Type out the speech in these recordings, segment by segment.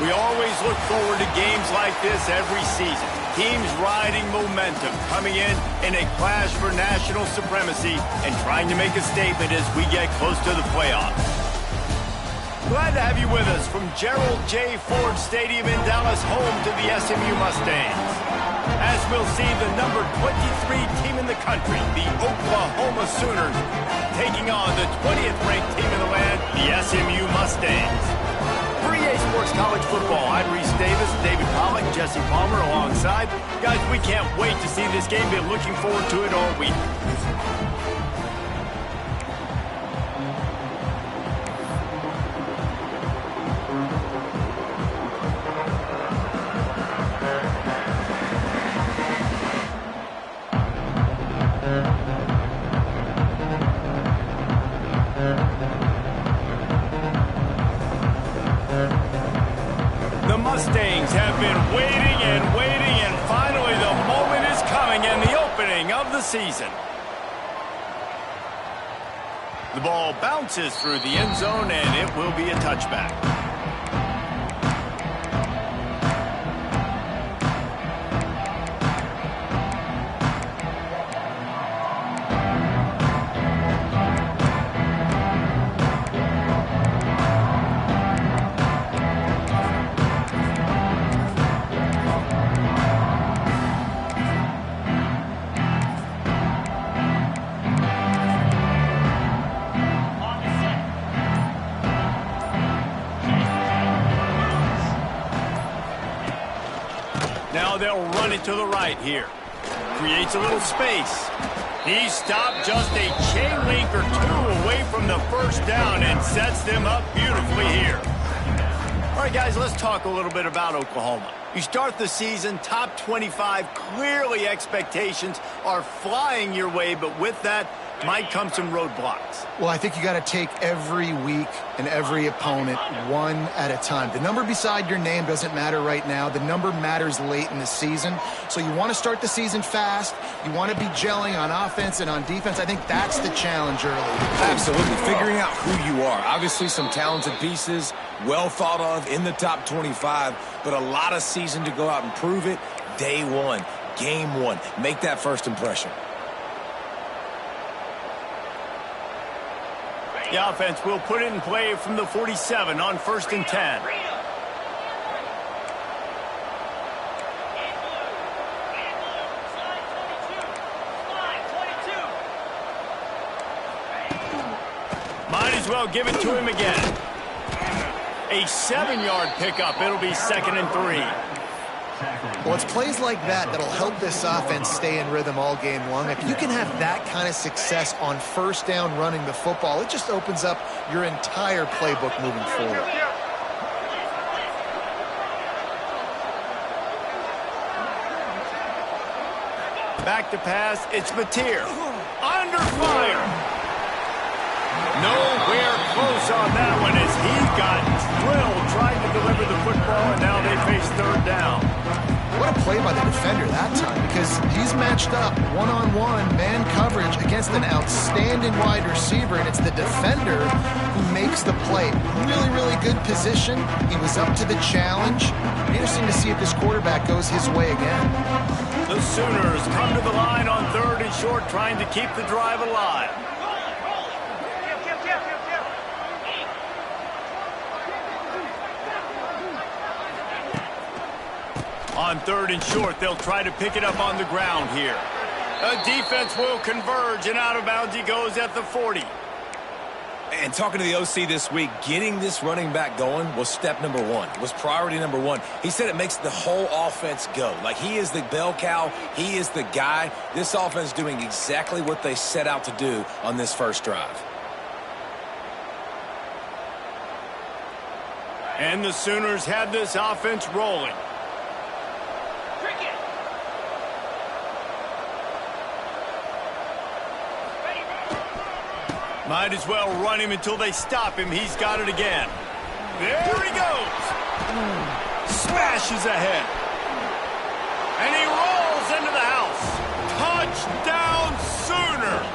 We always look forward to games like this every season. Teams riding momentum, coming in a clash for national supremacy and trying to make a statement as we get close to the playoffs. Glad to have you with us from Gerald J. Ford Stadium in Dallas, home to the SMU Mustangs. As we'll see, the number 23 team in the country, the Oklahoma Sooners, taking on the 20th ranked team in the land, the SMU Mustangs. For EA Sports College Football, I'm Reese Davis, David Pollack, Jesse Palmer alongside. Guys, we can't wait to see this game. Been looking forward to it all week. The Mustangs have been waiting and finally the moment is coming and the opening of the season. The ball bounces through the end zone and it will be a touchback. Now they'll run it to the right here. Creates a little space. He stopped just a chain link or two away from the first down and sets them up beautifully here. All right, guys, let's talk a little bit about Oklahoma. You start the season top 25. Clearly expectations are flying your way, but with that might come some roadblocks. Well, I think you got to take every week and every opponent one at a time. The number beside your name doesn't matter right now. The number matters late in the season. So you want to start the season fast. You want to be gelling on offense and on defense. I think that's the challenge early. Absolutely. Figuring out who you are. Obviously some talented pieces, well thought of in the top 25, but a lot of season to go out and prove it. Day one, game one. Make that first impression. The offense will put it in play from the 47 on 1st and 10. Might as well give it to him again. A 7-yard pickup. It'll be 2nd and 3. Well, it's plays like that that'll help this offense stay in rhythm all game long. If you can have that kind of success on 1st down running the football, it just opens up your entire playbook moving forward. Back to pass, it's Mateer. Under fire. Nowhere close on that one as he got drilled trying to deliver the football, and now they face 3rd down. What a play by the defender that time because he's matched up one-on-one man coverage against an outstanding wide receiver, and it's the defender who makes the play. Really, really good position. He was up to the challenge. Interesting to see if this quarterback goes his way again. The Sooners come to the line on 3rd and short, trying to keep the drive alive. On 3rd and short, they'll try to pick it up on the ground here. The defense will converge, and out of bounds he goes at the 40. And talking to the OC this week, getting this running back going was step number one, was priority number one. He said it makes the whole offense go. Like, he is the bell cow. He is the guy. This offense doing exactly what they set out to do on this first drive. And the Sooners have this offense rolling. Might as well run him until they stop him. He's got it again. There he goes. Smashes ahead. And he rolls into the house. Touchdown, Sooners.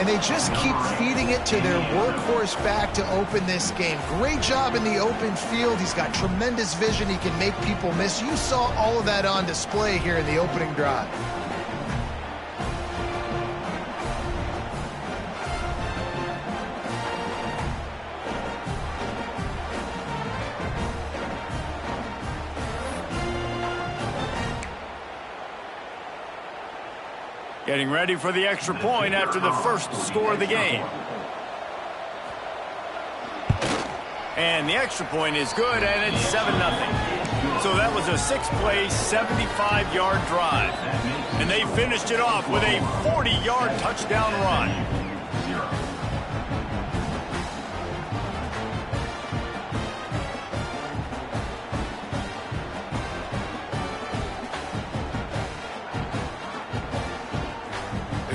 And they just keep feeding it to their workhorse back to open this game. Great job in the open field. He's got tremendous vision. He can make people miss. You saw all of that on display here in the opening drive. Getting ready for the extra point after the first score of the game. And the extra point is good, and it's 7-0. So that was a 6-play, 75-yard drive. And they finished it off with a 40-yard touchdown run.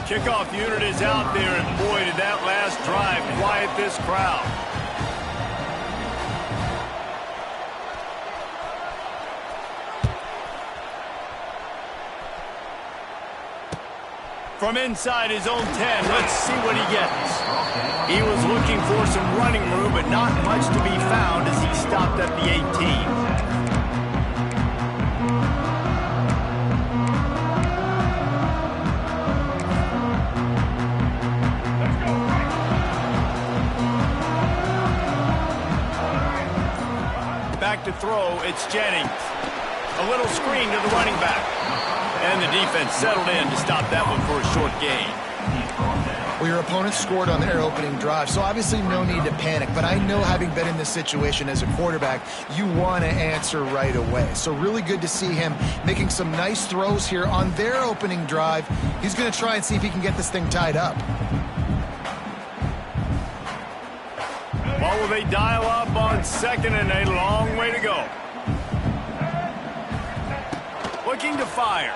Kickoff unit is out there, and boy, did that last drive quiet this crowd. From inside his own 10, let's see what he gets. He was looking for some running room, but not much to be found as he stopped at the 18. Back to throw, it's Jennings. A little screen to the running back. And the defense settled in to stop that one for a short gain. Well, your opponent scored on their opening drive, so obviously no need to panic. But I know, having been in this situation as a quarterback, you want to answer right away. So really good to see him making some nice throws here on their opening drive. He's going to try and see if he can get this thing tied up. Well, will they dial up on 2nd and a long way to go? Looking to fire.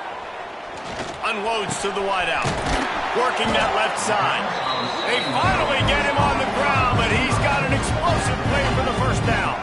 Unloads to the wideout. Working that left side. They finally get him on the ground, but he's got an explosive play for the first down.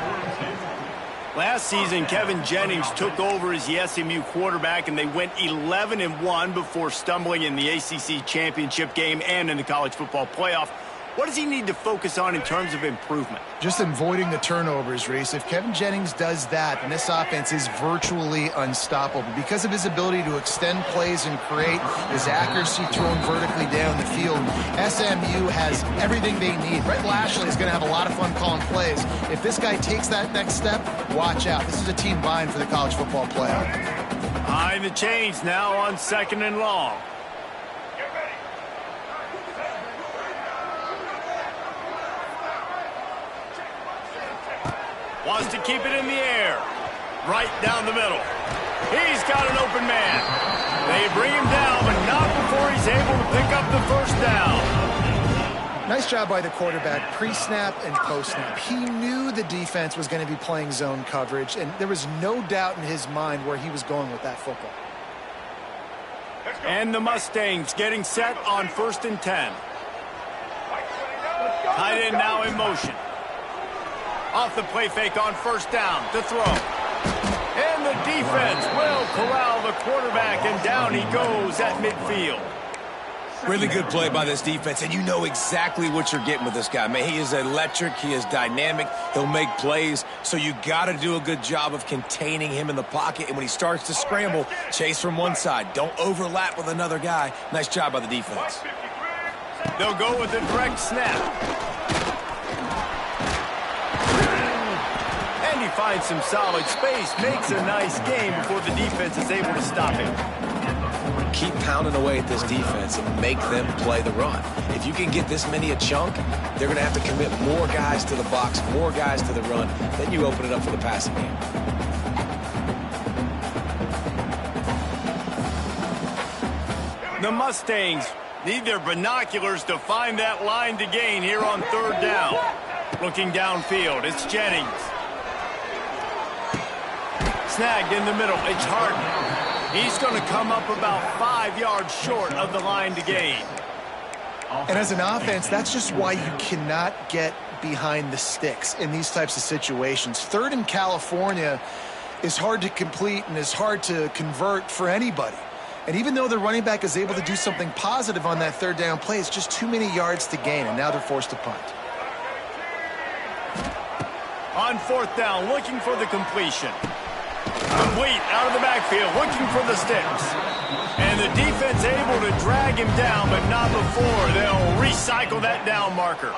Last season, Kevin Jennings took over as the SMU quarterback, and they went 11-1 before stumbling in the ACC championship game and in the college football playoff. What does he need to focus on in terms of improvement? Just avoiding the turnovers, Reese. If Kevin Jennings does that, then this offense is virtually unstoppable because of his ability to extend plays and create, his accuracy thrown vertically down the field. SMU has everything they need. Brett Lashley is going to have a lot of fun calling plays. If this guy takes that next step, watch out. This is a team vying for the college football playoff. Behind the chains now on 2nd and long. Wants to keep it in the air. Right down the middle. He's got an open man. They bring him down, but not before he's able to pick up the first down. Nice job by the quarterback, pre-snap and post-snap. He knew the defense was going to be playing zone coverage, and there was no doubt in his mind where he was going with that football. And the Mustangs getting set on 1st and 10. Tight end now in motion. Off the play fake on 1st down to throw. And the defense will corral the quarterback, and down he goes at midfield. Really good play by this defense, and you know exactly what you're getting with this guy. Man, he is electric. He is dynamic. He'll make plays, so you got to do a good job of containing him in the pocket. And when he starts to scramble, chase from one side. Don't overlap with another guy. Nice job by the defense. They'll go with a direct snap. And he finds some solid space, makes a nice game before the defense is able to stop him. Keep pounding away at this defense and make them play the run. If you can get this many a chunk, they're going to have to commit more guys to the box, more guys to the run. Then you open it up for the passing game. The Mustangs need their binoculars to find that line to gain here on third down. Looking downfield, it's Jennings. Snagged in the middle, it's Harden. He's going to come up about 5 yards short of the line to gain. And as an offense, that's just why you cannot get behind the sticks in these types of situations. Third in California is hard to complete and is hard to convert for anybody. And even though the running back is able to do something positive on that third down play, it's just too many yards to gain, and now they're forced to punt. On fourth down, looking for the completion. Complete out of the backfield, looking for the sticks. And the defense able to drag him down, but not before they'll recycle that down marker.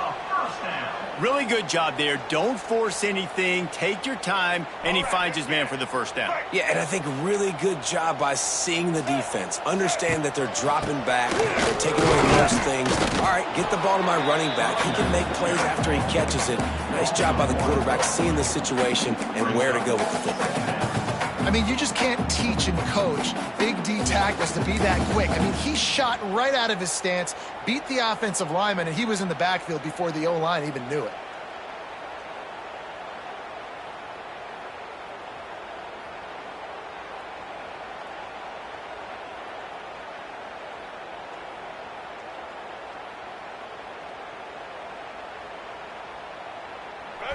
Really good job there. Don't force anything. Take your time, and he finds his man for the first down. Yeah, and I think really good job by seeing the defense. Understand that they're dropping back. They're taking away most things. All right, get the ball to my running back. He can make plays after he catches it. Nice job by the quarterback seeing the situation and where to go with the football. I mean, you just can't teach and coach big D tackles to be that quick. I mean, he shot right out of his stance, beat the offensive lineman, and he was in the backfield before the O-line even knew it.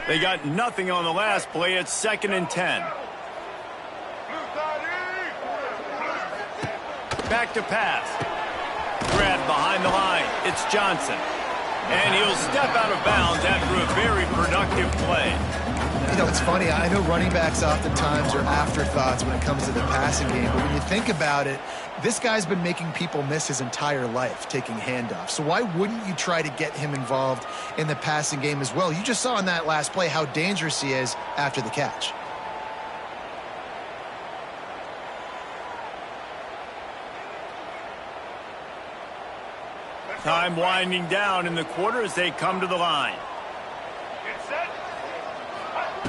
They got nothing on the last play. It's 2nd and 10. Back to pass. Grabbed behind the line. It's Johnson. And he'll step out of bounds after a very productive play. You know, it's funny. I know running backs oftentimes are afterthoughts when it comes to the passing game. But when you think about it, this guy's been making people miss his entire life taking handoffs. So why wouldn't you try to get him involved in the passing game as well? You just saw in that last play how dangerous he is after the catch. Time winding down in the quarter as they come to the line.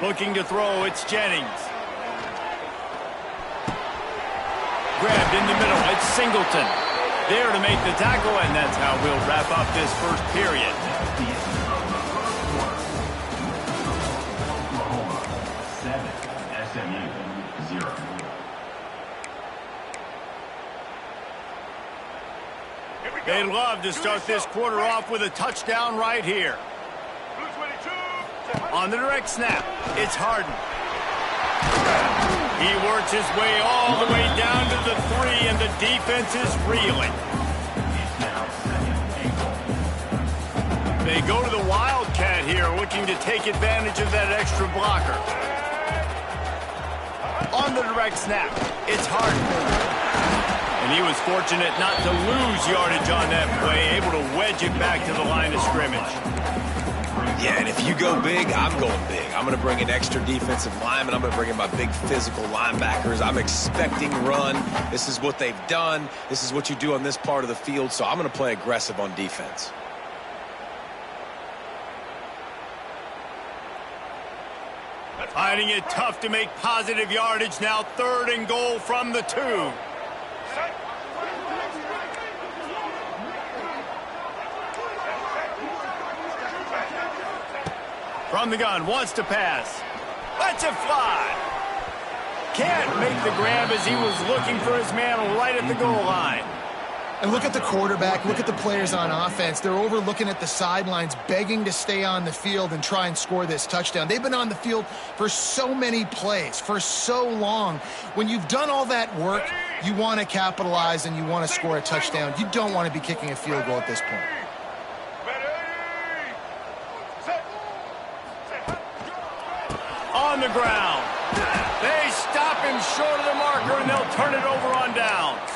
Looking to throw, it's Jennings. Grabbed in the middle, it's Singleton. There to make the tackle, and that's how we'll wrap up this first period. They'd love to start this quarter off with a touchdown right here. On the direct snap, it's Harden. He works his way all the way down to the 3, and the defense is reeling. They go to the Wildcat here, looking to take advantage of that extra blocker. On the direct snap, it's Harden. And he was fortunate not to lose yardage on that play, able to wedge it back to the line of scrimmage. Yeah, and if you go big, I'm going big. I'm going to bring an extra defensive lineman. I'm going to bring in my big physical linebackers. I'm expecting run. This is what they've done. This is what you do on this part of the field, so I'm going to play aggressive on defense. Finding it tough to make positive yardage now. 3rd and goal from the 2. From the gun, wants to pass. Lets it fly. Can't make the grab as he was looking for his man right at the goal line. And look at the quarterback, look at the players on offense. They're overlooking at the sidelines, begging to stay on the field and try and score this touchdown. They've been on the field for so many plays, for so long. When you've done all that work, you want to capitalize and you want to score a touchdown. You don't want to be kicking a field goal at this point. On the ground. They stop him short of the marker, and they'll turn it over on downs.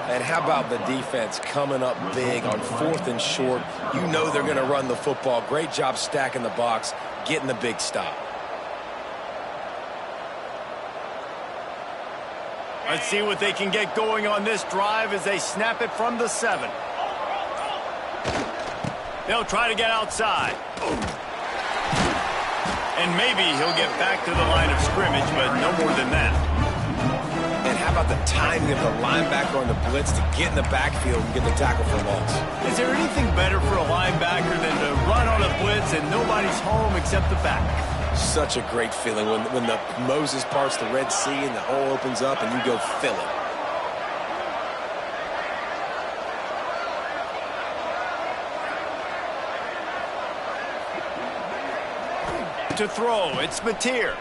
And how about the defense coming up big on 4th and short? You know they're going to run the football. Great job stacking the box, getting the big stop. Let's see what they can get going on this drive as they snap it from the 7. They'll try to get outside. And maybe he'll get back to the line of scrimmage, but no more than that. And how about the timing of the linebacker on the blitz to get in the backfield and get the tackle for loss? Is there anything better for a linebacker than to run on a blitz and nobody's home except the back? Such a great feeling when the Moses parts the Red Sea and the hole opens up and you go fill it. To throw, it's Mateer.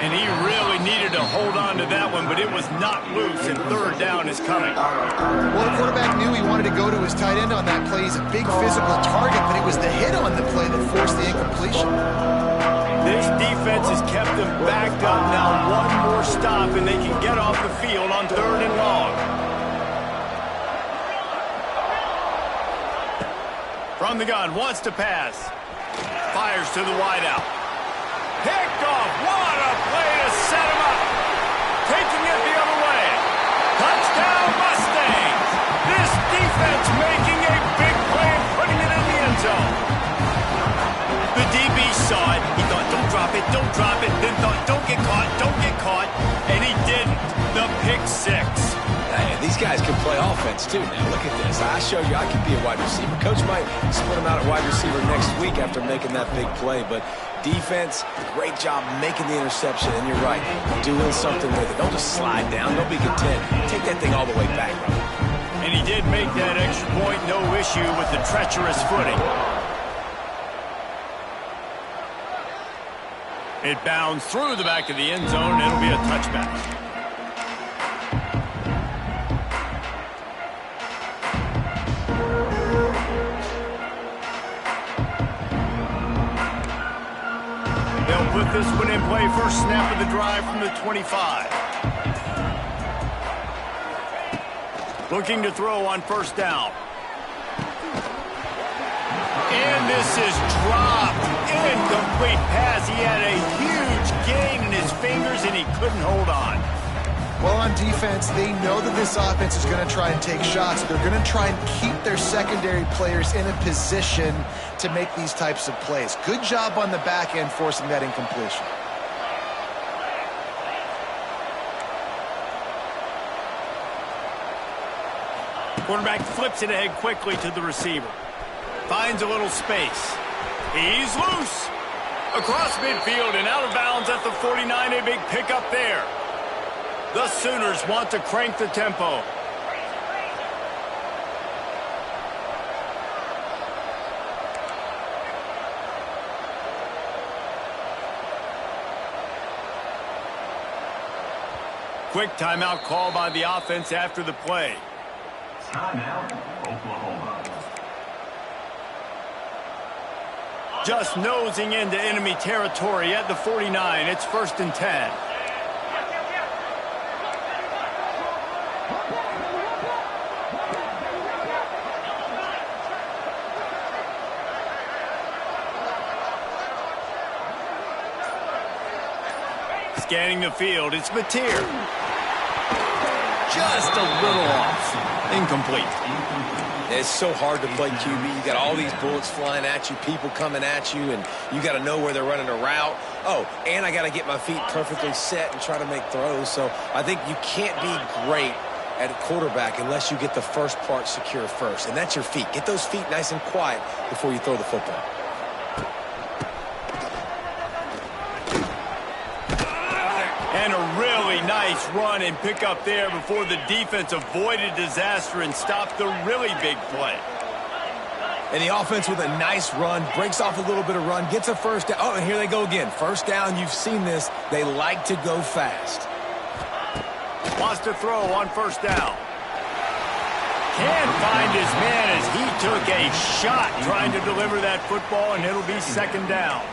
And he really needed to hold on to that one, but it was not loose, and 3rd down is coming. Well, the quarterback knew he wanted to go to his tight end on that play. He's a big physical target, but it was the hit on the play that forced the incompletion. This defense has kept them backed up. Now one more stop, and they can get off the field on 3rd and long. From the gun, wants to pass. Fires to the wideout. Picked off. What a play to set him up. Taking it the other way. Touchdown Mustangs. This defense making a big play and putting it in the end zone. The DB saw it. He thought, don't drop it, don't drop it. Then thought, don't get caught. And he didn't. The pick 6. Hey, these guys can play offense, too, now. Look at this. I showed you I can be a wide receiver. Coach might split him out at wide receiver next week after making that big play. But defense, great job making the interception. And you're right, doing something with it. Don't just slide down. Don't be content. Take that thing all the way back. And he did make that extra point. No issue with the treacherous footing. It bounds through the back of the end zone. It'll be a touchback. Put this one in play. First snap of the drive from the 25. Looking to throw on 1st down. And this is dropped. Incomplete pass. He had a huge gain in his fingers and he couldn't hold on. Well, on defense, they know that this offense is going to try and take shots. They're going to try and keep their secondary players in a position to make these types of plays. Good job on the back end forcing that incompletion. Quarterback flips it ahead quickly to the receiver. Finds a little space. He's loose. Across midfield and out of bounds at the 49. A big pickup there. The Sooners want to crank the tempo. Quick timeout call by the offense after the play. Timeout, Oklahoma. Just nosing into enemy territory at the 49. It's 1st and 10. Scanning the field, it's Mateer. Just a little off. Incomplete. It's so hard to play QB. You got all these bullets flying at you, people coming at you, and you got to know where they're running a route. Oh, and I got to get my feet perfectly set and try to make throws. So I think you can't be great at a quarterback unless you get the first part secure first, and that's your feet. Get those feet nice and quiet before you throw the football. And a really really nice run and pick up there before the defense avoided disaster and stopped the really big play. And the offense with a nice run, breaks off a little bit of run, gets a first down. Oh, and here they go again. First down, you've seen this. They like to go fast. Wants to throw on first down. Can't find his man as he took a shot trying to deliver that football, and it'll be second down.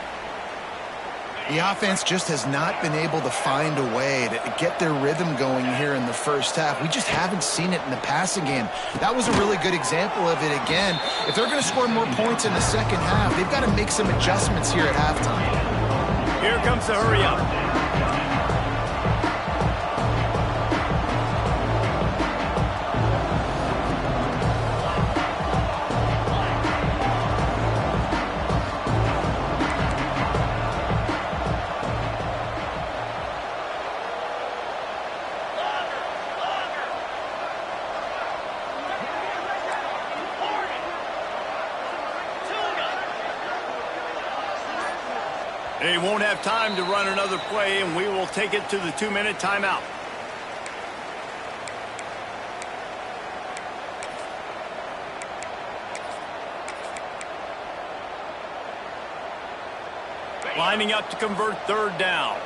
The offense just has not been able to find a way to get their rhythm going here in the first half. We just haven't seen it in the passing game. That was a really good example of it again. If they're going to score more points in the second half, they've got to make some adjustments here at halftime. Here comes the hurry up. They won't have time to run another play, and we will take it to the 2-minute timeout. Lining up to convert third down.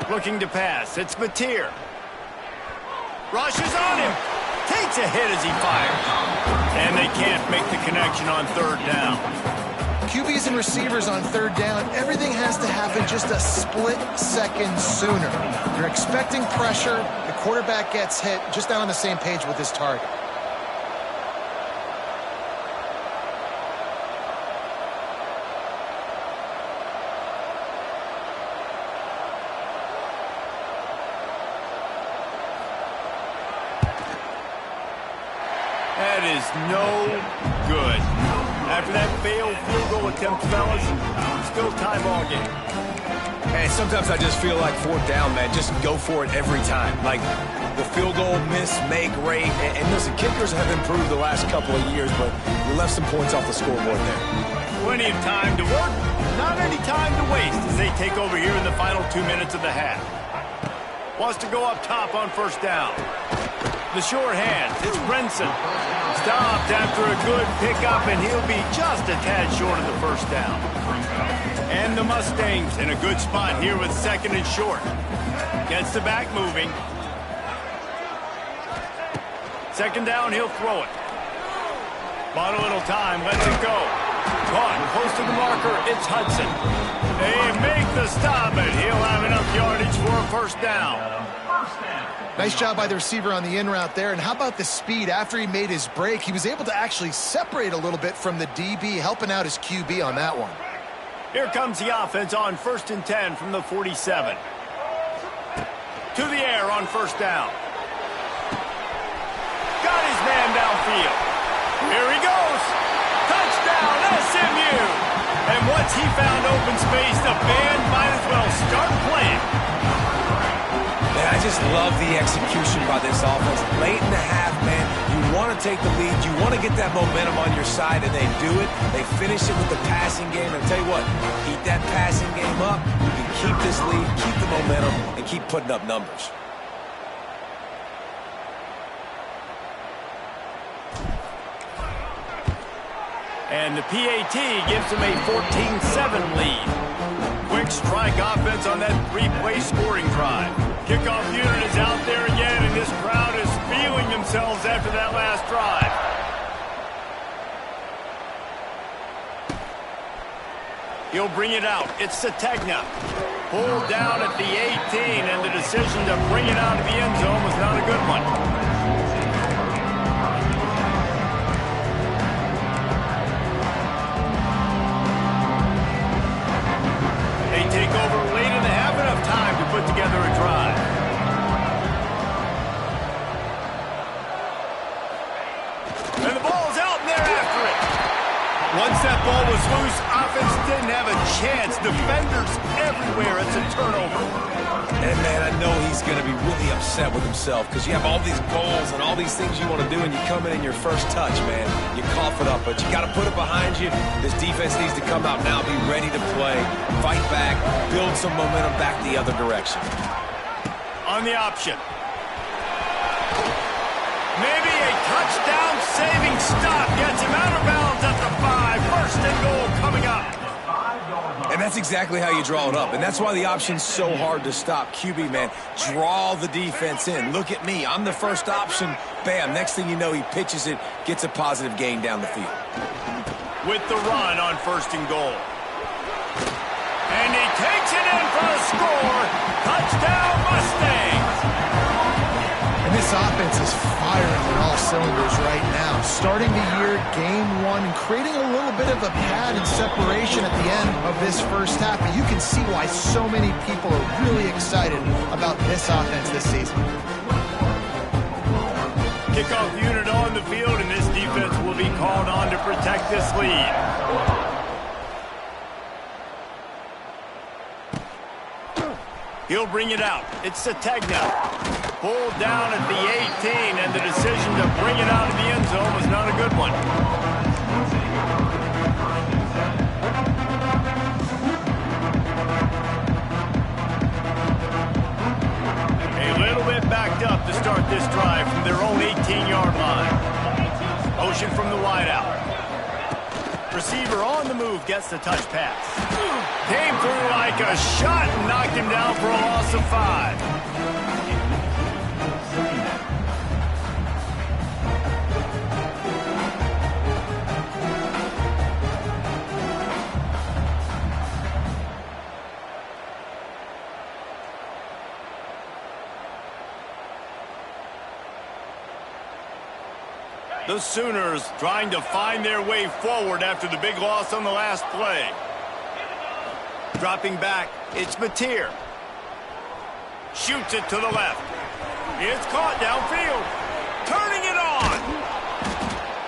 Looking to pass. It's Mateer. Rushes on him. Takes a hit as he fires. And they can't make the connection on third down. QBs and receivers on third down, everything has to happen just a split second sooner. You're expecting pressure. The quarterback gets hit, just not on the same page with his target. That is no good. After that failed field goal attempt, fellas, still tie ball game. Hey, sometimes I just feel like fourth down, man. Just go for it every time. Like the field goal miss, make rate. And listen, kickers have improved the last couple of years, but we left some points off the scoreboard there. Plenty of time to work, not any time to waste as they take over here in the final 2 minutes of the half. Wants to go up top on first down. The short hand, it's Brinson. Stopped after a good pickup, and he'll be just a tad short of the first down. And the Mustangs in a good spot here with second and short. Gets the back moving. Second down, he'll throw it. Bought a little time, lets it go. Caught close to the marker, it's Hudson. They make the stop, and he'll have enough yardage for a first down. Nice job by the receiver on the in route there. And how about the speed? After he made his break, he was able to actually separate a little bit from the DB, helping out his QB on that one. Here comes the offense on 1st and 10 from the 47. To the air on first down. Got his man downfield. Here he goes. Touchdown, SMU. And once he found open space, the band might as well start playing. Man, I just love the execution by this offense. Late in the half, man, you want to take the lead. You want to get that momentum on your side, and they do it. They finish it with the passing game. And I'll tell you what, keep that passing game up. You can keep this lead, keep the momentum, and keep putting up numbers. And the PAT gives them a 14-7 lead. Quick strike offense on that 3-play scoring drive. Kickoff unit is out there again, and this crowd is feeling themselves after that last drive. He'll bring it out. It's Sategna. Pulled down at the 18, and the decision to bring it out of the end zone was not a good one. Take over late in the half, enough time to put together a drive. Once that ball was loose, offense didn't have a chance. Defenders everywhere. It's a turnover. And, man, I know he's going to be really upset with himself because you have all these goals and all these things you want to do, and you come in your first touch, man. You cough it up, but you got to put it behind you. This defense needs to come out now, be ready to play, fight back, build some momentum back the other direction. On the option. Maybe a touchdown-saving stop gets him out of bounds at the 5. First and goal coming up. And that's exactly how you draw it up. And that's why the option's so hard to stop. QB, man, draw the defense in. Look at me. I'm the first option. Bam. Next thing you know, he pitches it, gets a positive gain down the field. With the run on first and goal. And he takes it in for a score. Touchdown, Mustangs. And this offense is firing on all cylinders right now. Starting the year, game 1, and creating a little bit of a pad and separation at the end of this first half. But you can see why so many people are really excited about this offense this season. Kickoff unit on the field, and this defense will be called on to protect this lead. He'll bring it out. It's Ncaa. Pulled down at the 18, and the decision to bring it out of the end zone was not a good one. A little bit backed up to start this drive from their own 18-yard line. Motion from the wideout. Receiver on the move gets the touch pass. Came through like a shot and knocked him down for a loss of 5. The Sooners trying to find their way forward after the big loss on the last play. Dropping back, it's Mateer. Shoots it to the left. It's caught downfield. Turning it on.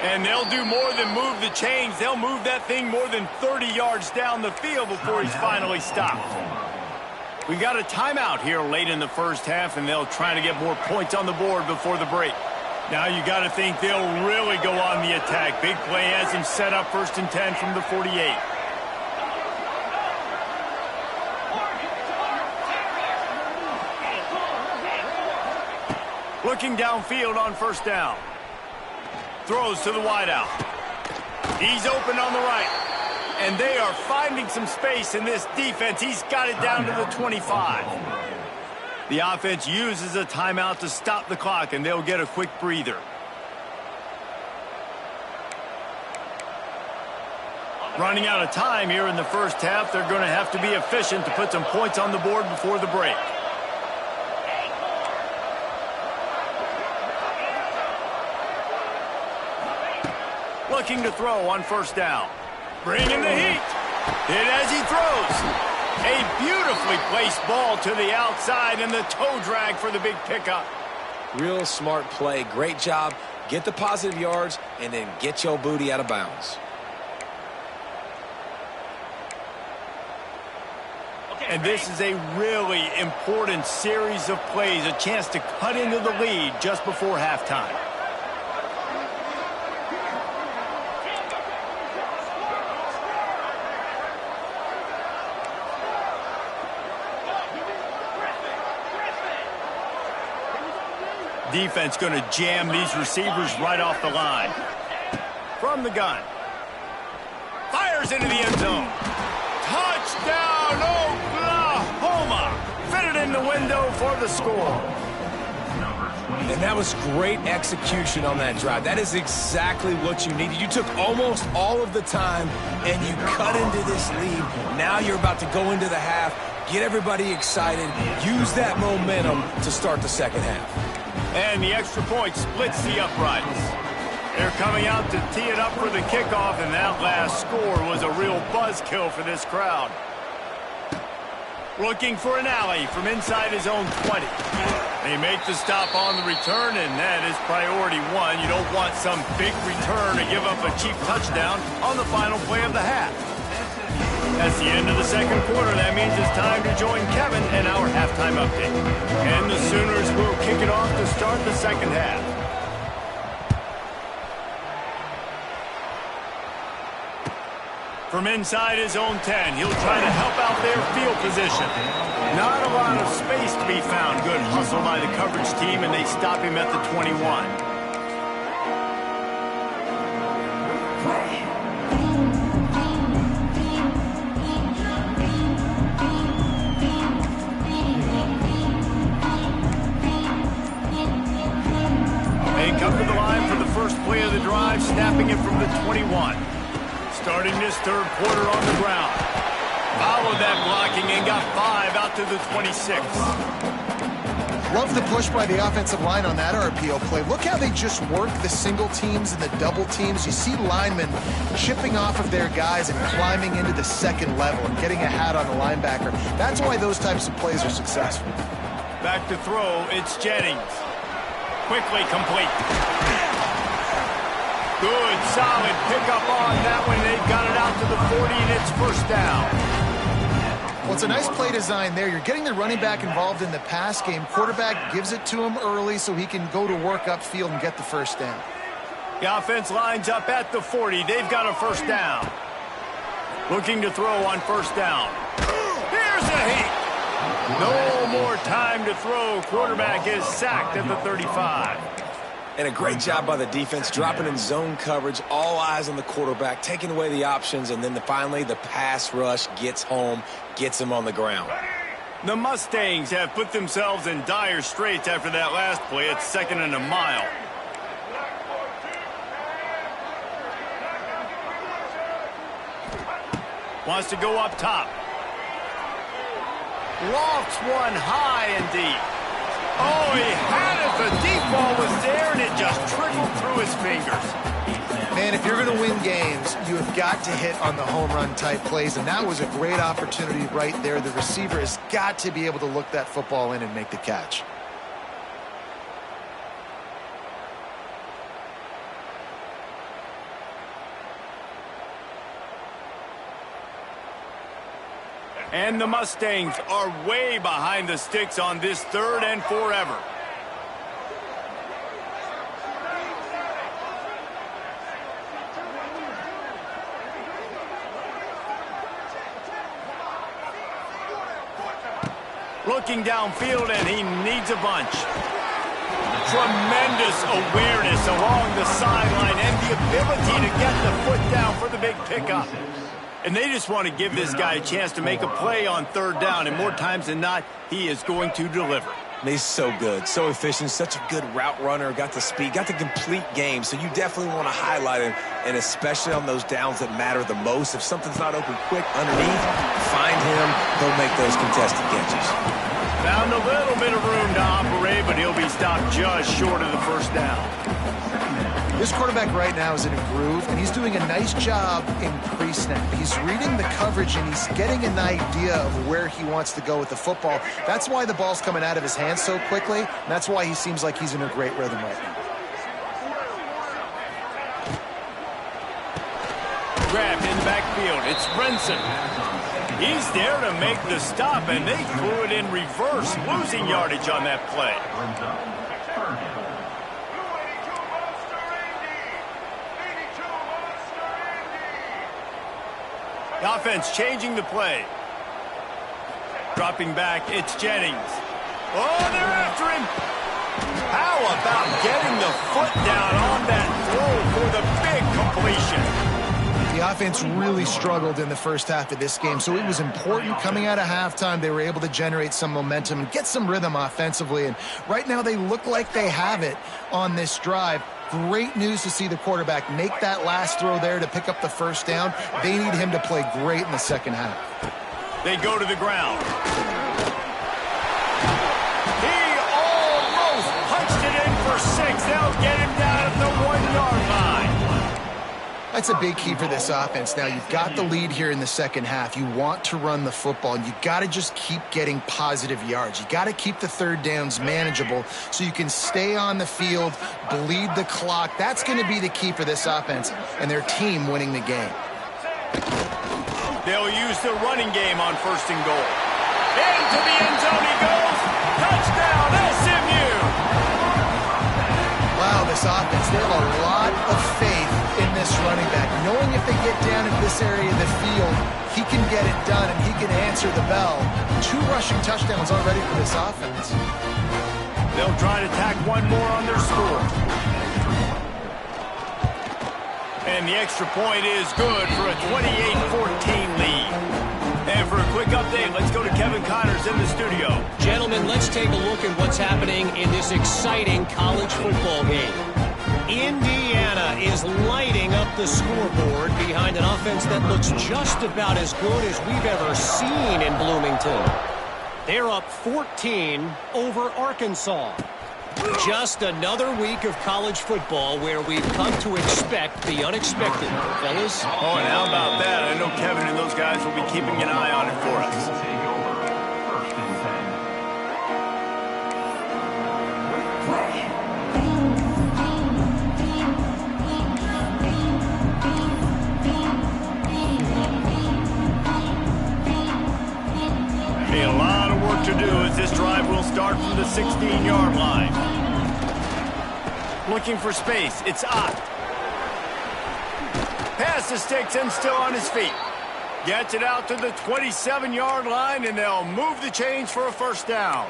And they'll do more than move the chains. They'll move that thing more than 30 yards down the field before he's finally stopped. We got a timeout here late in the first half, and they'll try to get more points on the board before the break. Now you got to think they'll really go on the attack. Big play has him set up 1st and 10 from the 48. Looking downfield on 1st down. Throws to the wideout. He's open on the right. And they are finding some space in this defense. He's got it down to the 25. The offense uses a timeout to stop the clock, and they'll get a quick breather. Running out of time here in the first half. They're going to have to be efficient to put some points on the board before the break. Looking to throw on 1st down. Bringing the heat. Hit as he throws. A beautifully placed ball to the outside, and the toe drag for the big pickup. Real smart play. Great job. Get the positive yards, and then get your booty out of bounds. And this is a really important series of plays, a chance to cut into the lead just before halftime. Defense going to jam these receivers right off the line. From the gun. Fires into the end zone. Touchdown, Oklahoma. Fitted in the window for the score. And that was great execution on that drive. That is exactly what you needed. You took almost all of the time, and you cut into this lead. Now you're about to go into the half, get everybody excited, use that momentum to start the second half. And the extra point splits the uprights. They're coming out to tee it up for the kickoff, and that last score was a real buzzkill for this crowd. Looking for an alley from inside his own 20. They make the stop on the return, and that is priority one. You don't want some big return to give up a cheap touchdown on the final play of the half. That's the end of the second quarter. That means it's time to join Kevin in our halftime update. And the Sooners will kick it off to start the second half. From inside his own 10, he'll try to help out their field position. Not a lot of space to be found. Good hustle by the coverage team, and they stop him at the 21. They come to the line for the first play of the drive, snapping it from the 21. Starting this third quarter on the ground. Followed that blocking and got 5 out to the 26. Love the push by the offensive line on that RPO play. Look how they just work the single teams and the double teams. You see linemen chipping off of their guys and climbing into the second level and getting a hat on the linebacker. That's why those types of plays are successful. Back to throw, it's Jennings. Quickly complete. Good, solid pickup on that one. They've got it out to the 40, and it's first down. Well, it's a nice play design there. You're getting the running back involved in the pass game. Quarterback gives it to him early so he can go to work upfield and get the first down. The offense lines up at the 40. They've got a first down. Looking to throw on first down. Here's a hit. No more time to throw. Quarterback is sacked at the 35. And a great job by the defense, dropping in zone coverage, all eyes on the quarterback, taking away the options, and then finally the pass rush gets home, gets him on the ground. The Mustangs have put themselves in dire straits after that last play. It's 2nd and a mile. Wants to go up top. Lofts one high and deep. Oh, he had it. The deep ball was there, and it just trickled through his fingers. Man, if you're going to win games, you have got to hit on the home run type plays, and that was a great opportunity right there. The receiver has got to be able to look that football in and make the catch. And the Mustangs are way behind the sticks on this 3rd and forever. Looking downfield, and he needs a bunch. Tremendous awareness along the sideline and the ability to get the foot down for the big pickup. And they just want to give this guy a chance to make a play on 3rd down, and more times than not, he is going to deliver. He's so good, so efficient, such a good route runner, got the speed, got the complete game, so you definitely want to highlight him, and especially on those downs that matter the most. If something's not open quick underneath, find him, he'll make those contested catches. Found a little bit of room to operate, but he'll be stopped just short of the first down. This quarterback right now is in a groove, and he's doing a nice job in pre-snap. He's reading the coverage, and he's getting an idea of where he wants to go with the football. That's why the ball's coming out of his hands so quickly, and that's why he seems like he's in a great rhythm right now. Grabbed in the backfield. It's Brinson. He's there to make the stop, and they threw it in reverse, losing yardage on that play. The offense changing the play. Dropping back, it's Jennings. Oh, they're after him. How about getting the foot down on that throw for the big completion? The offense really struggled in the first half of this game, so it was important coming out of halftime. They were able to generate some momentum and get some rhythm offensively, and right now they look like they have it on this drive. Great news to see the quarterback make that last throw there to pick up the first down. They need him to play great in the second half. They go to the ground. He almost punched it in for 6. They'll get him down at the 1-yard line. I That's a big key for this offense. Now, you've got the lead here in the second half. You want to run the football, and you've got to just keep getting positive yards. You got to keep the third downs manageable so you can stay on the field, bleed the clock. That's going to be the key for this offense and their team winning the game. They'll use the running game on 1st and goal. Into the end zone he goes. Touchdown, SMU! Wow, this offense, they have a lot of faith in this running back. Knowing if they get down in this area of the field, he can get it done and he can answer the bell. 2 rushing touchdowns already for this offense. They'll try to tack one more on their score. And the extra point is good for a 28-14 lead. And for a quick update, let's go to Kevin Connors in the studio. Gentlemen, let's take a look at what's happening in this exciting college football game. Indiana is lighting up the scoreboard behind an offense that looks just about as good as we've ever seen in Bloomington. They're up 14 over Arkansas. Just another week of college football where we've come to expect the unexpected, fellas. Oh, and how about that? I know Kevin and those guys will be keeping an eye on it for us. Take over 1st and 10. A lot of work to do as this drive will start from the 16-yard line. Looking for space. It's Ott. Pass the sticks and still on his feet. Gets it out to the 27-yard line, and they'll move the chains for a 1st down.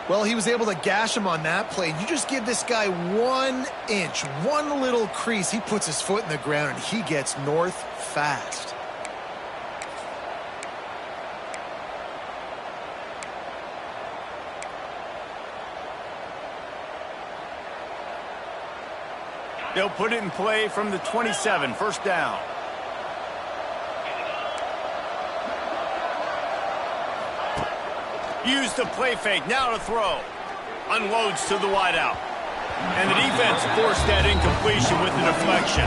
Well, he was able to gash him on that play. You just give this guy 1 inch, one little crease. He puts his foot in the ground, and he gets north fast. They'll put it in play from the 27, 1st down. Use the play fake, now to throw. Unloads to the wideout. And the defense forced that incompletion with the deflection.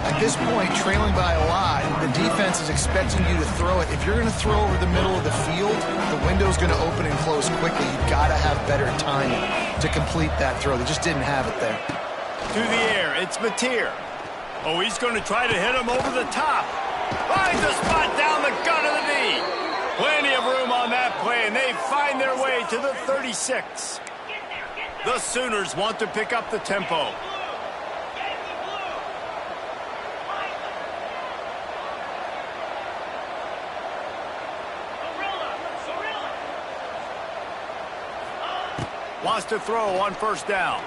At this point, trailing by a lot, the defense is expecting you to throw it. If you're going to throw over the middle of the field, the window's going to open and close quickly. You've got to have better timing to complete that throw. They just didn't have it there. To the air, it's Mateer. Oh, he's going to try to hit him over the top. Finds a spot down the gut of the knee. Plenty of room on that play, and they find their way to the 36. The Sooners want to pick up the tempo. Wants to throw on 1st down.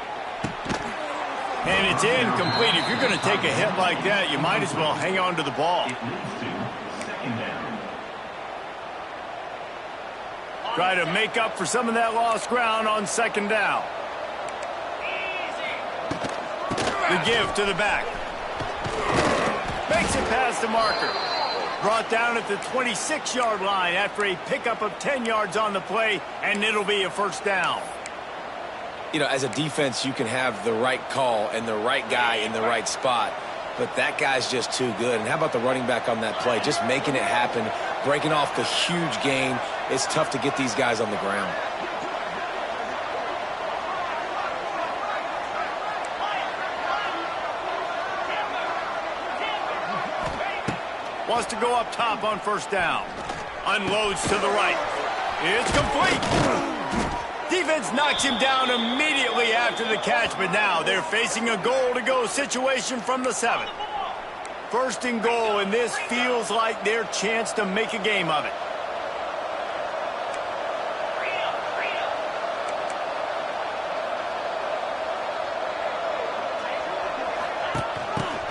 And it's incomplete. If you're going to take a hit like that, you might as well hang on to the ball. It leads to 2nd down. Try to make up for some of that lost ground on 2nd down. The give to the back. Makes it past the marker. Brought down at the 26-yard line after a pickup of 10 yards on the play, and it'll be a 1st down. You know, as a defense, you can have the right call and the right guy in the right spot, but that guy's just too good. And how about the running back on that play? Just making it happen, breaking off the huge gain. It's tough to get these guys on the ground. Wants to go up top on 1st down. Unloads to the right. It's complete. Defense knocks him down immediately after the catch, but now they're facing a goal-to-go situation from the 7. 1st and goal, and this feels like their chance to make a game of it.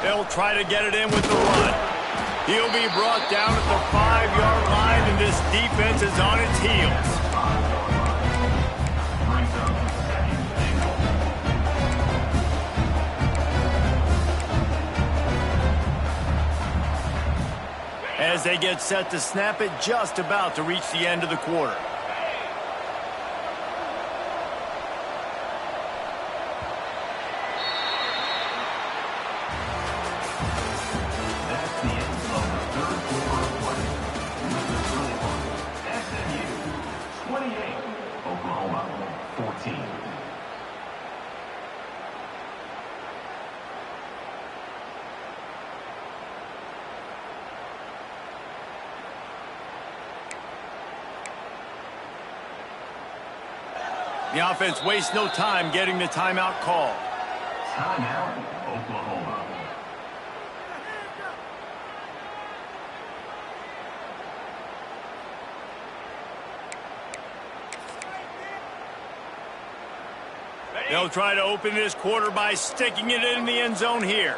They'll try to get it in with the run. He'll be brought down at the 5-yard line, and this defense is on its heels. As they get set to snap it, just about to reach the end of the quarter. 28, Oklahoma 14. The offense wastes no time getting the timeout call. Timeout, Oklahoma. They'll try to open this quarter by sticking it in the end zone here.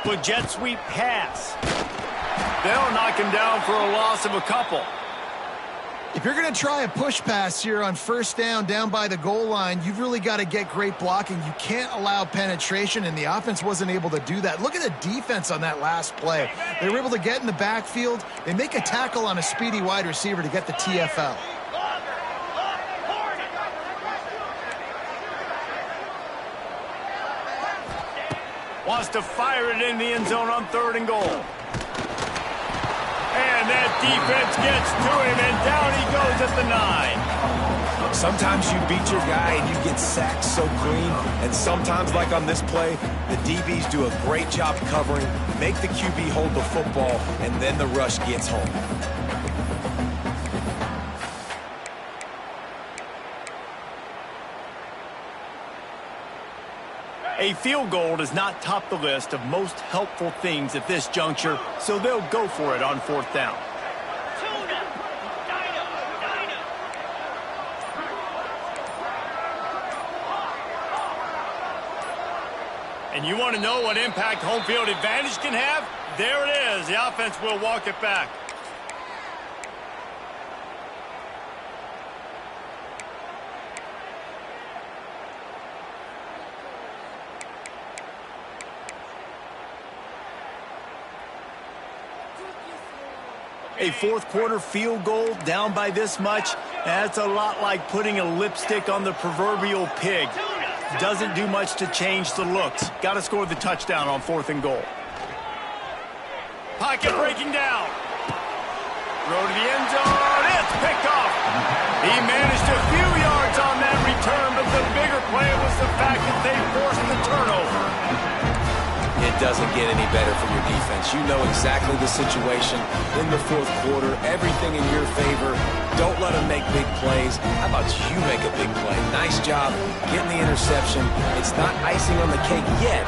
With jet sweep pass. They'll knock him down for a loss of a couple. If you're going to try a push pass here on first down by the goal line, you've really got to get great blocking. You can't allow penetration, and the offense wasn't able to do that. Look at the defense on that last play. They were able to get in the backfield. They make a tackle on a speedy wide receiver to get the TFL. Wants to fire it in the end zone on 3rd and goal. And that defense gets to him, and down he goes at the 9. Sometimes you beat your guy and you get sacked so clean, and sometimes, like on this play, the DBs do a great job covering, make the QB hold the football, and then the rush gets home. A field goal does not top the list of most helpful things at this juncture, so they'll go for it on 4th down. And you want to know what impact home field advantage can have? There it is. The offense will walk it back. A 4th quarter field goal down by this much, that's a lot like putting a lipstick on the proverbial pig. Doesn't do much to change the looks. Got to score the touchdown on 4th and goal. Pocket breaking down. Throw to the end zone. It's picked off. He managed a few yards on that return, but the bigger play was the fact that they forced the turnover. It doesn't get any better for your defense. You know exactly the situation in the 4th quarter. Everything in your favor. Don't let them make big plays. How about you make a big play? Nice job getting the interception. It's not icing on the cake yet.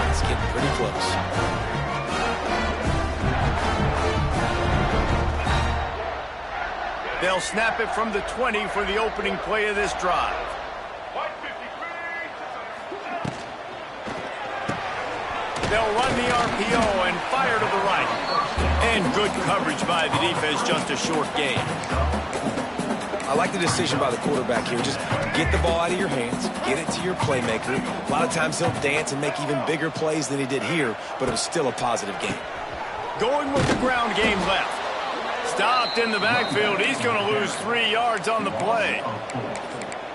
It's getting pretty close. They'll snap it from the 20 for the opening play of this drive. They'll run the RPO and fire to the right. And good coverage by the defense, just a short gain. I like the decision by the quarterback here. Just get the ball out of your hands, get it to your playmaker. A lot of times he'll dance and make even bigger plays than he did here, but it was still a positive game. Going with the ground game left. Stopped in the backfield. He's going to lose 3 yards on the play.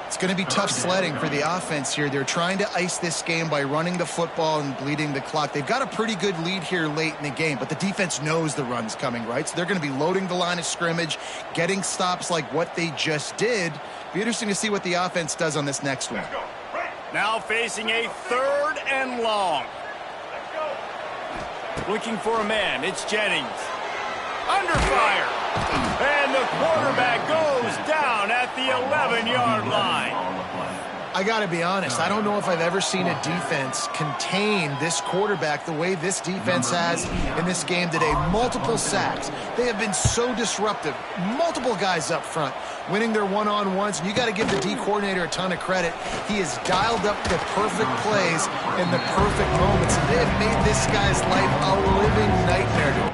It's going to be tough sledding for the offense here. They're trying to ice this game by running the football and bleeding the clock. They've got a pretty good lead here late in the game, but the defense knows the run's coming, right? So they're going to be loading the line of scrimmage, getting stops like what they just did. Be interesting to see what the offense does on this next one. Now facing a 3rd and long. Looking for a man. It's Jennings. Under fire. And the quarterback goes down at the 11-yard line. I got to be honest, I don't know if I've ever seen a defense contain this quarterback the way this defense has in this game today. Multiple sacks. They have been so disruptive. Multiple guys up front winning their one-on-ones. And you got to give the D coordinator a ton of credit. He has dialed up the perfect plays in the perfect moments. And they have made this guy's life a living nightmare.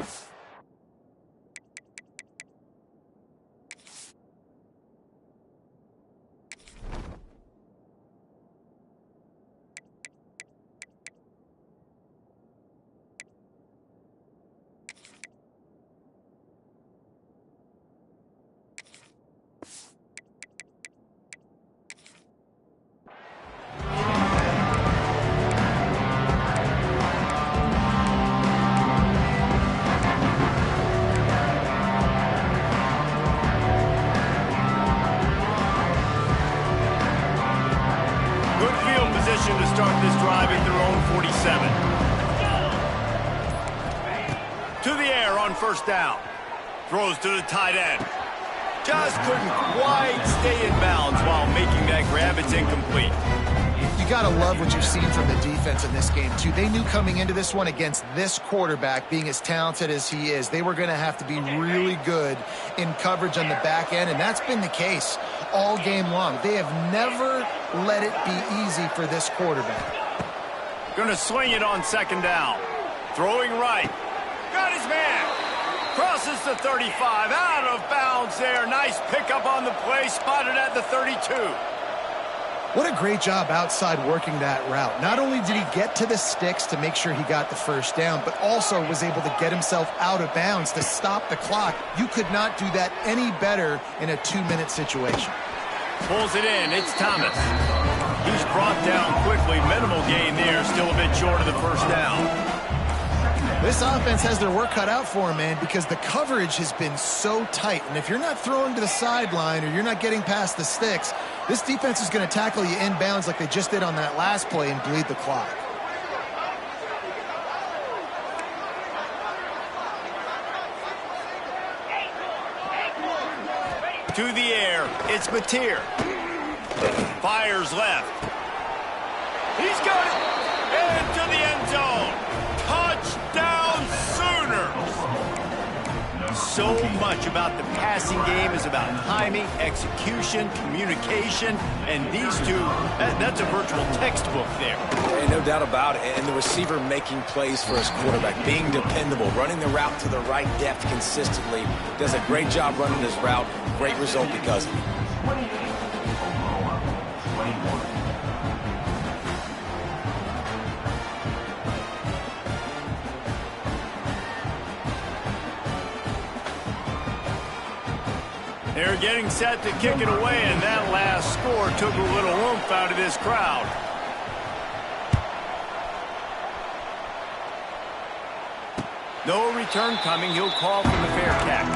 formation to start this drive at their own 47. To the air on first down. Throws to the tight end. Just couldn't quite stay in bounds while making that grab. It's incomplete. You got to love what you've seen from the defense in this game, too. They knew coming into this one against this quarterback, being as talented as he is, they were going to have to be really good in coverage on the back end, and that's been the case all game long. They have never let it be easy for this quarterback. Going to swing it on second down. Throwing right. Got his man. Crosses the 35. Out of bounds there. Nice pickup on the play. Spotted at the 32. What a great job outside working that route. Not only did he get to the sticks to make sure he got the first down, but also was able to get himself out of bounds to stop the clock. You could not do that any better in a 2-minute situation. Pulls it in. It's Thomas. He's brought down quickly. Minimal gain there. Still a bit short of the first down. This offense has their work cut out for them, man, because the coverage has been so tight. And if you're not throwing to the sideline or you're not getting past the sticks, this defense is going to tackle you inbounds like they just did on that last play and bleed the clock. To the air. It's Mateer. Fires left. He's got it. Into the end zone. Touchdown Sooners! So much about the passing game is about timing, execution, communication, and these two, that's a virtual textbook there. And no doubt about it. And the receiver making plays for his quarterback, being dependable, running the route to the right depth consistently. Does a great job running his route. Great result because of it. 28, Oklahoma, 21. They're getting set to kick it away, and that last score took a little oomph out of this crowd. No return coming. He'll call from the fair catch.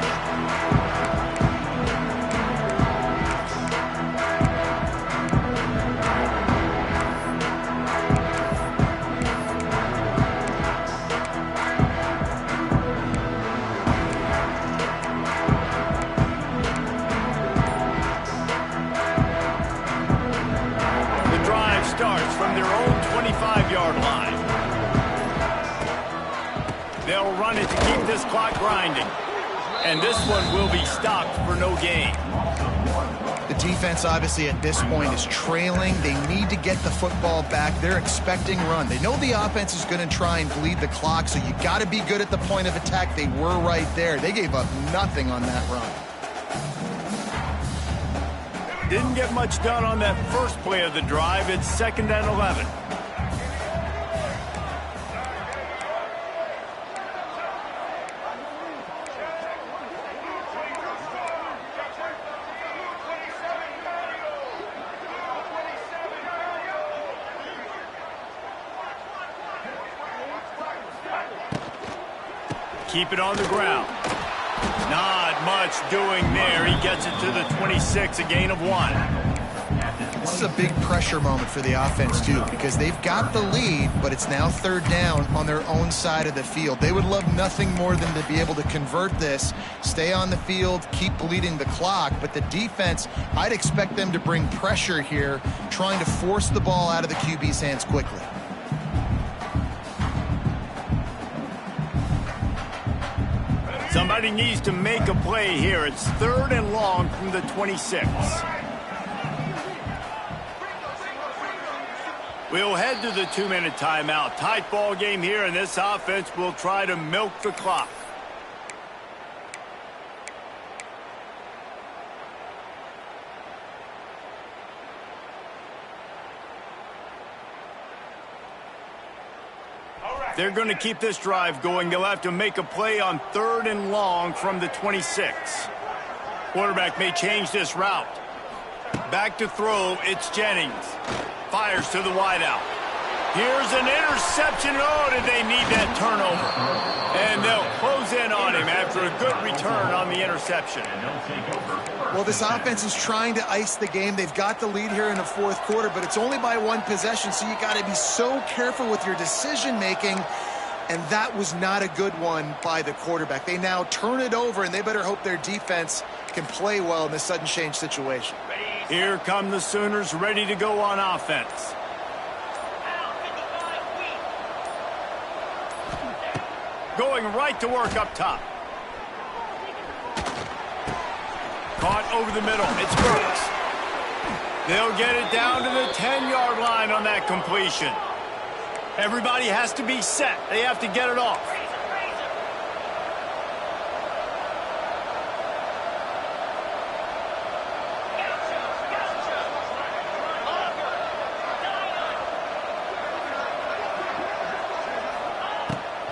Starts from their own 25-yard line. They'll run it to keep this clock grinding. And this one will be stopped for no gain. The defense, obviously, at this point is trailing. They need to get the football back. They're expecting run. They know the offense is going to try and bleed the clock, so you got to be good at the point of attack. They were right there. They gave up nothing on that run. Didn't get much done on that first play of the drive. It's 2nd and 11. Keep it on the ground. Not much doing there. He gets it to the 26, a gain of 1. This is a big pressure moment for the offense, too, because they've got the lead, but it's now 3rd down on their own side of the field. They would love nothing more than to be able to convert this, stay on the field, keep bleeding the clock, but the defense, I'd expect them to bring pressure here, trying to force the ball out of the QB's hands quickly. Somebody needs to make a play here. It's 3rd and long from the 26. We'll head to the 2-minute timeout. Tight ball game here, and this offense will try to milk the clock. They're going to keep this drive going. They'll have to make a play on 3rd and long from the 26. Quarterback may change this route. Back to throw. It's Jennings. Fires to the wideout. Here's an interception. Oh, did they need that turnover? And they'll close goes in on him after a good return on the interception. And they'll take over. Well, this offense is trying to ice the game. They've got the lead here in the fourth quarter, but it's only by one possession, so you got to be so careful with your decision-making, and that was not a good one by the quarterback. They now turn it over, and they better hope their defense can play well in this sudden change situation. Here come the Sooners ready to go on offense. Going right to work up top. Caught over the middle. It's Brooks. They'll get it down to the 10-yard line on that completion. Everybody has to be set. They have to get it off.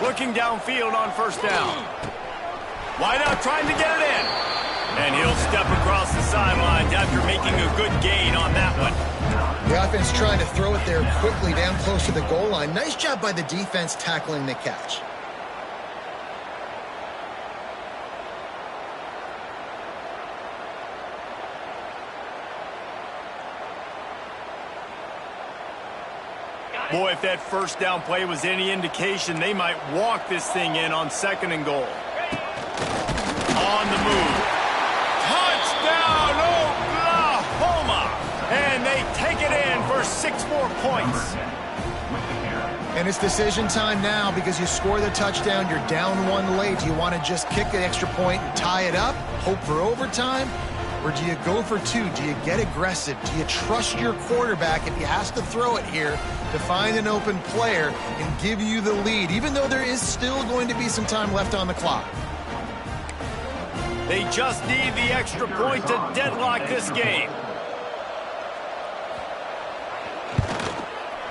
Looking downfield on first down. Wide out trying to get it in. And he'll step across the sidelines after making a good gain on that one. The offense trying to throw it there quickly down close to the goal line. Nice job by the defense tackling the catch. Boy, if that first down play was any indication, they might walk this thing in on 2nd and goal. On the move. Touchdown, Oklahoma! And they take it in for 6 more points. And it's decision time now because you score the touchdown, you're down 1 late. Do you want to just kick an extra point and tie it up, hope for overtime? Or do you go for 2? Do you get aggressive? Do you trust your quarterback if he has to throw it here to find an open player and give you the lead, even though there is still going to be some time left on the clock? They just need the extra point to deadlock this game.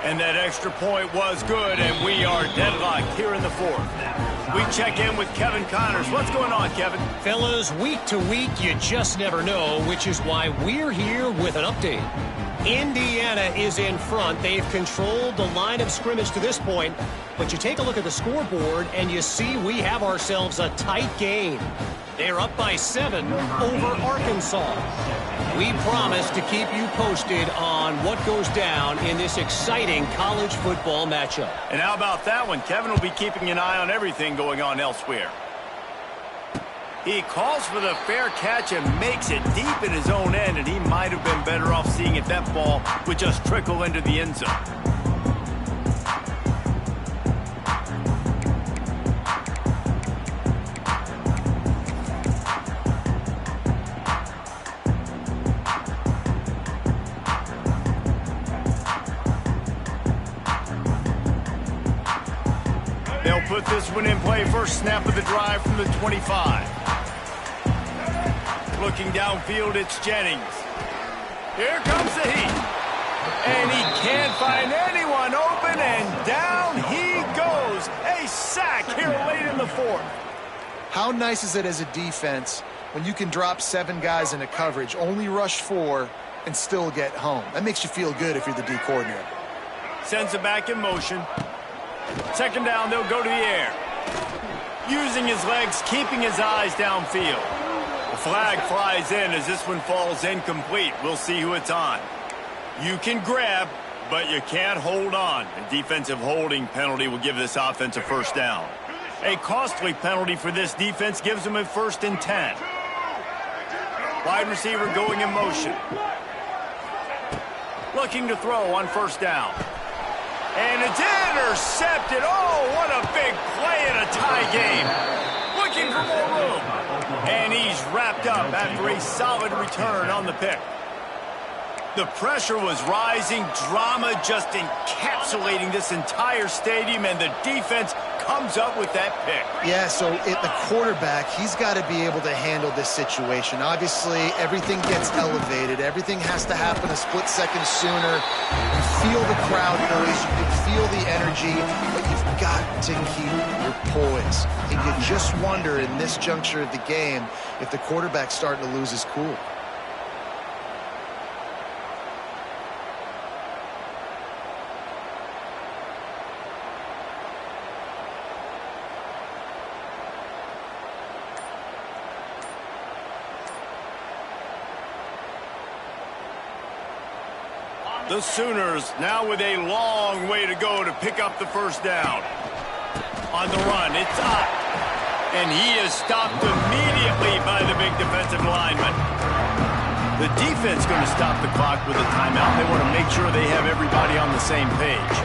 And that extra point was good, and we are deadlocked here in the 4th. We check in with Kevin Connors. What's going on, Kevin? Fellas, week to week, you just never know, which is why we're here with an update. Indiana is in front. They've controlled the line of scrimmage to this point, but you take a look at the scoreboard, and you see we have ourselves a tight game. They're up by 7 over Arkansas. We promise to keep you posted on what goes down in this exciting college football matchup. And how about that one? Kevin will be keeping an eye on everything going on elsewhere. He calls for the fair catch and makes it deep in his own end, and he might have been better off seeing if that ball would just trickle into the end zone. They'll put this one in play. First snap of the drive from the 25. Looking downfield, it's Jennings. Here comes the heat. And he can't find anyone open, and down he goes. A sack here late in the 4th. How nice is it as a defense when you can drop 7 guys into coverage, only rush 4, and still get home? That makes you feel good if you're the D coordinator. Sends it back in motion. 2nd down, they'll go to the air. Using his legs, keeping his eyes downfield. The flag flies in as this one falls incomplete. We'll see who it's on. You can grab, but you can't hold on. A defensive holding penalty will give this offense a first down. A costly penalty for this defense gives them a 1st and 10. Wide receiver going in motion. Looking to throw on 1st down. And it's intercepted. Oh, what a big play in a tie game. Looking for more room. And he's wrapped up after a solid return on the pick. The pressure was rising. Drama just encapsulating this entire stadium, and the defense comes up with that pick. Yeah, so the quarterback, he's got to be able to handle this situation. Obviously, everything gets elevated. Everything has to happen a split second sooner. You feel the crowd noise. You can feel the energy, but you've got to keep your poise. And you just wonder in this juncture of the game if the quarterback's starting to lose his cool. The Sooners now with a long way to go to pick up the first down. On the run, it's up. And he is stopped immediately by the big defensive lineman. The defense going to stop the clock with a timeout. They want to make sure they have everybody on the same page.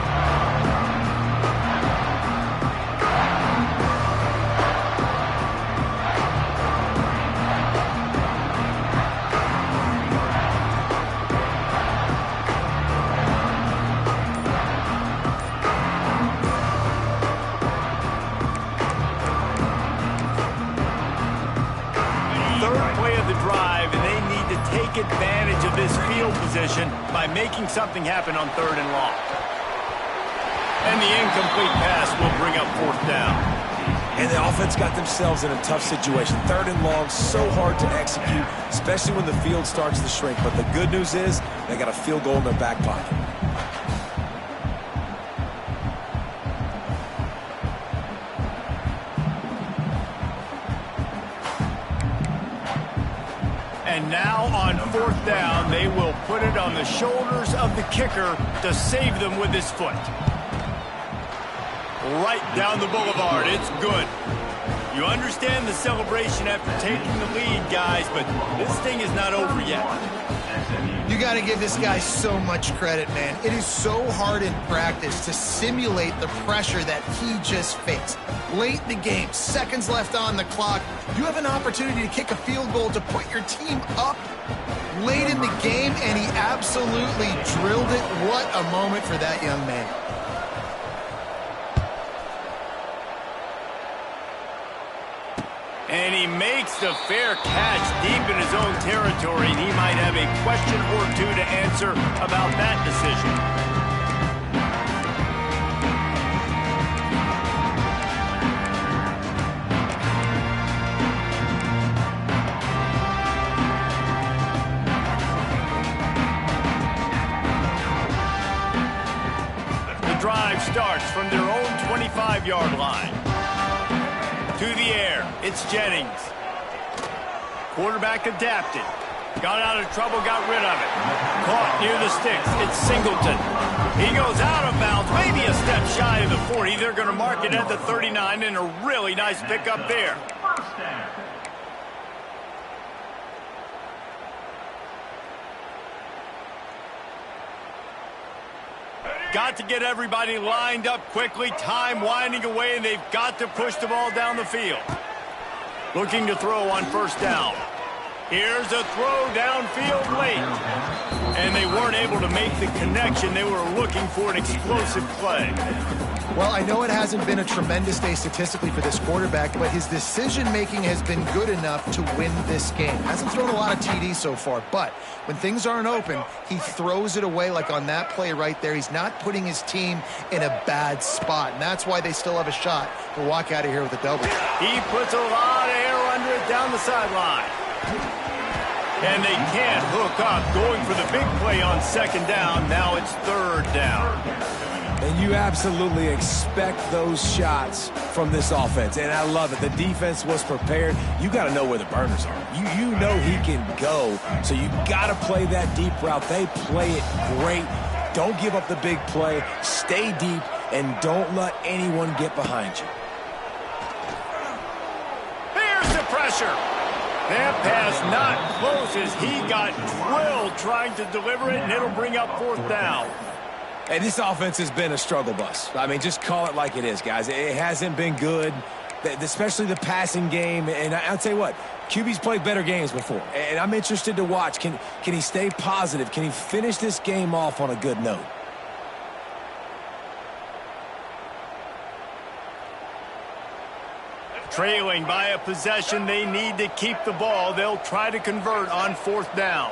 Advantage of this field position by making something happen on 3rd and long. And the incomplete pass will bring up 4th down. And the offense got themselves in a tough situation. 3rd and long, so hard to execute, especially when the field starts to shrink. But the good news is they got a field goal in their back pocket. And now on 4th down, they will put it on the shoulders of the kicker to save them with his foot. Right down the boulevard. It's good. You understand the celebration after taking the lead, guys, but this thing is not over yet. You got to give this guy so much credit, man. It is so hard in practice to simulate the pressure that he just faced. Late in the game, seconds left on the clock, you have an opportunity to kick a field goal to put your team up late in the game, and he absolutely drilled it. What a moment for that young man. And he makes the fair catch deep in his own territory, and he might have a question or two to answer about that decision. The drive starts from their own 25-yard line. To the air, it's Jennings. Quarterback adapted. Got out of trouble, got rid of it. Caught near the sticks, it's Singleton. He goes out of bounds, maybe a step shy of the 40. They're going to mark it at the 39, and a really nice pickup there. Got to get everybody lined up quickly. Time winding away, and they've got to push the ball down the field. Looking to throw on 1st down. Here's a throw downfield late. And they weren't able to make the connection. They were looking for an explosive play. Well, I know it hasn't been a tremendous day statistically for this quarterback, but his decision-making has been good enough to win this game. Hasn't thrown a lot of TDs so far, but when things aren't open, he throws it away like on that play right there. He's not putting his team in a bad spot, and that's why they still have a shot to walk out of here with a W. He puts a lot of air under it down the sideline. And they can't hook up, going for the big play on 2nd down. Now it's 3rd down. And you absolutely expect those shots from this offense, and I love it. The defense was prepared. You got to know where the burners are. You know he can go, so you got to play that deep route. They play it great. Don't give up the big play. Stay deep, and don't let anyone get behind you. Here's the pressure. That pass not close as he got drilled trying to deliver it, and it'll bring up 4th down. Hey, this offense has been a struggle bus. I mean, just call it like it is, guys. It hasn't been good, especially the passing game. And I'll tell you what, QB's played better games before. And I'm interested to watch. Can he stay positive? Can he finish this game off on a good note? Trailing by a possession, they need to keep the ball. They'll try to convert on 4th down.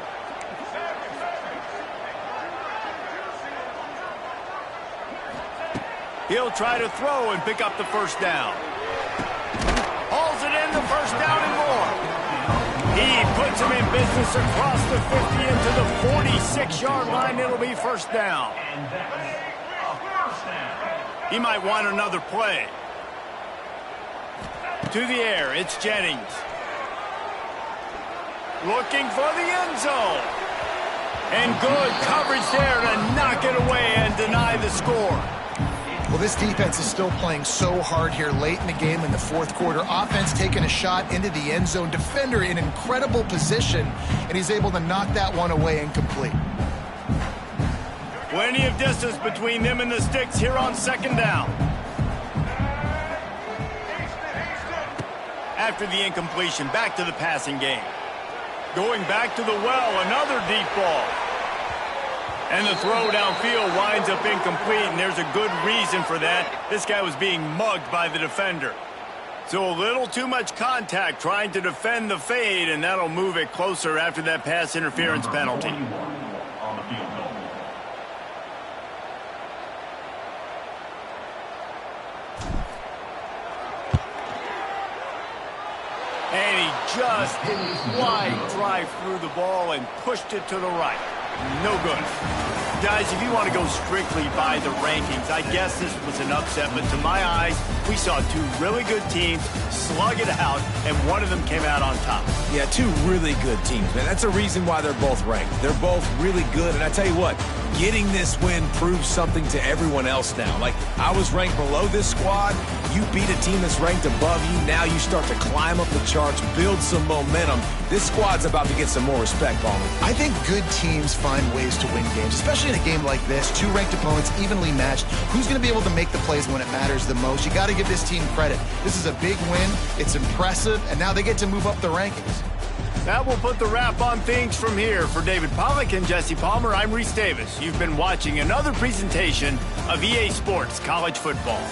He'll try to throw and pick up the 1st down. Hauls it in, the 1st down and more. He puts him in business across the 50 into the 46-yard line. It'll be 1st down. He might want another play. To the air, it's Jennings. Looking for the end zone. And good coverage there to knock it away and deny the score. Well, this defense is still playing so hard here late in the game in the fourth quarter. Offense taking a shot into the end zone. Defender in incredible position, and he's able to knock that one away incomplete. Plenty of distance between them and the sticks here on second down. After the incompletion, back to the passing game. Going back to the well, another deep ball. And the throw downfield winds up incomplete, and there's a good reason for that. This guy was being mugged by the defender. So a little too much contact trying to defend the fade, and that'll move it closer after that pass interference penalty. On the field goal. And he just didn't quite drive through the ball and pushed it to the right. No good. Guys, if you want to go strictly by the rankings, I guess this was an upset, but to my eyes, we saw two really good teams slug it out, and one of them came out on top. Yeah, two really good teams, man. That's a reason why they're both ranked. They're both really good, and I tell you what, getting this win proves something to everyone else now. Like, I was ranked below this squad. You beat a team that's ranked above you. Now you start to climb up the charts, build some momentum. This squad's about to get some more respect, Palmer. I think good teams find ways to win games, especially in a game like this. Two ranked opponents, evenly matched. Who's going to be able to make the plays when it matters the most? You got to give this team credit. This is a big win. It's impressive, and now they get to move up the rankings. That will put the wrap on things from here. For David Pollack and Jesse Palmer, I'm Reese Davis. You've been watching another presentation of EA Sports College Football.